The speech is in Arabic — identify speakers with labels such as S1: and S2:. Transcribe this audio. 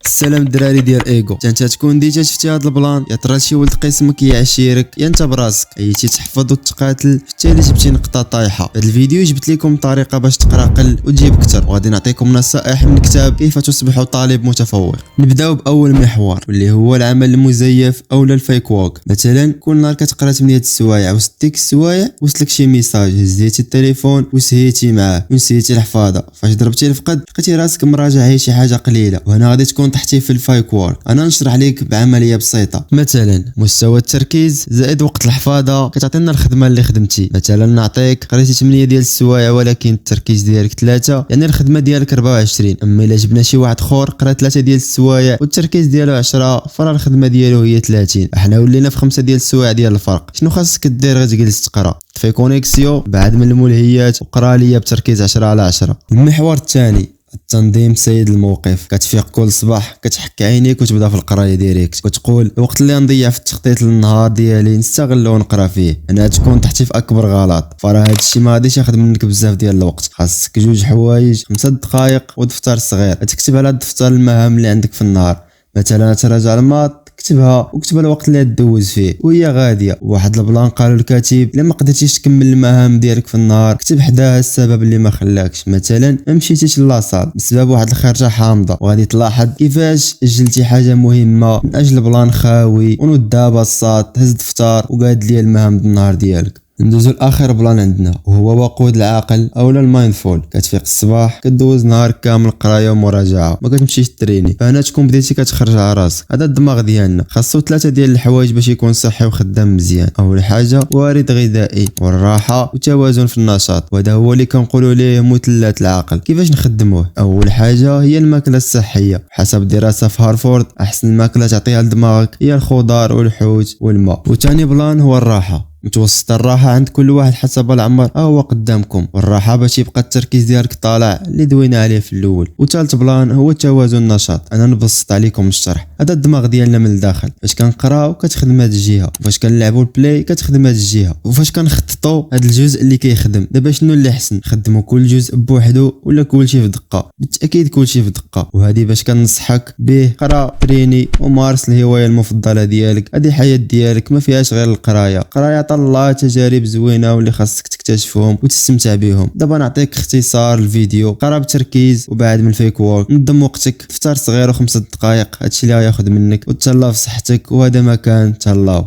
S1: السلام الدراري ديال ايغو. انت تكون ديجا شفتي هاد البلان، يا ترى شي ولد قسمك يعشيرك يا انت براسك عييتي تحفظ وتقاتل حتى اللي جبتي نقطه طايحه. هاد الفيديو جبت لكم طريقه باش تقرا قل وتجيب كتر، وغادي نعطيكم نصائح من كتاب كيف تصبح طالب متفوق. نبداو باول محور واللي هو العمل المزيف اولا الفيك ووك. مثلا كل نهار كتقرا 8 السوايع وستيك السوايع وصلك شي ميساج، هزيتي التليفون وسهيتي معاه ونسيتي الحفاظه، فاش ضربتي الفقد لقيتي راسك مراجع شي حاجه قليله، وهنا غادي تكون تحتي في الفايك وورك. انا نشرح لك بعمليه بسيطه. مثلا مستوى التركيز زائد وقت الحفاظه كتعطينا الخدمه اللي خدمتي. مثلا نعطيك قريتي 8 ديال السوايع ولكن التركيز ديالك 3، يعني الخدمه ديالك 24. اما الا جبنا شي واحد اخر قرا 3 ديال السوايع والتركيز ديالو 10، فرا الخدمه ديالو هي 30. احنا ولينا في 5 ديال السوايع ديال الفرق. شنو خاصك دير؟ غير تجلس تقرا في كونيكسيون بعد من الملهيات وقرا ليا بتركيز 10/10. المحور الثاني التنظيم سيد الموقف. كتفيق كل صباح كتحك عينيك وتبدا في القرايه ديريكت، كتقول الوقت اللي نضيع في التخطيط للنهار ديالي نستغلو ونقرا فيه. هنا تكون تحتي في اكبر غلط، فراه هادشي ما غاديش ياخذ منك بزاف ديال الوقت. خاصك 2 حوايج، 5 دقائق ودفتر صغير تكتب على الدفتر المهام اللي عندك في النهار. مثلا تراجع الماط كتبها وكتب الوقت اللي تدوز فيه وهي غاديه. واحد البلان قالوا الكاتب الا ما قدرتيش تكمل المهام ديالك في النهار كتب حداها السبب اللي ما خلاكش. مثلا ما مشيتيش لاصال بسبب واحد الخرجه حامضه، وغادي تلاحظ كيفاش اجلتي حاجه مهمه من اجل بلان خاوي. ونوضها بساط، هز دفتر وقاد لي المهام ديال النهار ديالك. ندوزو لاخر بلان عندنا وهو وقود العقل اولا المايندفول. كتفيق الصباح كدوز نهار كامل قرايه ومراجعه، ما كتمشيش تريني، فهنا تكون بديتي كتخرج على راسك. هذا الدماغ ديالنا خاصو 3 ديال الحوايج باش يكون صحي وخدام مزيان. اول حاجه وارد غذائي والراحه وتوازن في النشاط، وهذا هو اللي كنقولوا ليه مثلث العقل. كيفاش نخدموه؟ اول حاجه هي الماكله الصحيه. حسب دراسه في هارفارد احسن ماكله تعطيها لدماغك هي الخضار والحوت والماء. وثاني بلان هو الراحه. متوسط الراحه عند كل واحد حسب العمر هو قدامكم، والراحه باش يبقى التركيز ديالك طالع اللي دوينا عليه في الاول. وثالث بلان هو توازن النشاط. انا نبسط عليكم الشرح. هذا الدماغ ديالنا من الداخل، فاش كنقراو كتخدم هاد الجهه، وفاش كنلعبوا البلاي كتخدم هاد الجهه، وفاش كنخططوا هاد الجزء اللي كيخدم. دابا شنو اللي احسن، نخدموا كل جزء بوحدو ولا كلشي في دقه؟ بالتاكيد كلشي في دقه. وهذه باش كنصحك به قرا تريني ومارس الهوايه المفضله ديالك. هذه الحياه ديالك ما فيهاش غير القرايه. قرايه الله تجارب زوينه واللي خاصك تكتشفهم وتستمتع بهم. دابا نعطيك اختصار الفيديو. قرا بتركيز وبعد من الفيك وورك نظم وقتك، فطار صغير و5 دقائق، هادشي اللي غياخذ منك، وتهلا في صحتك. وهذا ما كان تهلاو.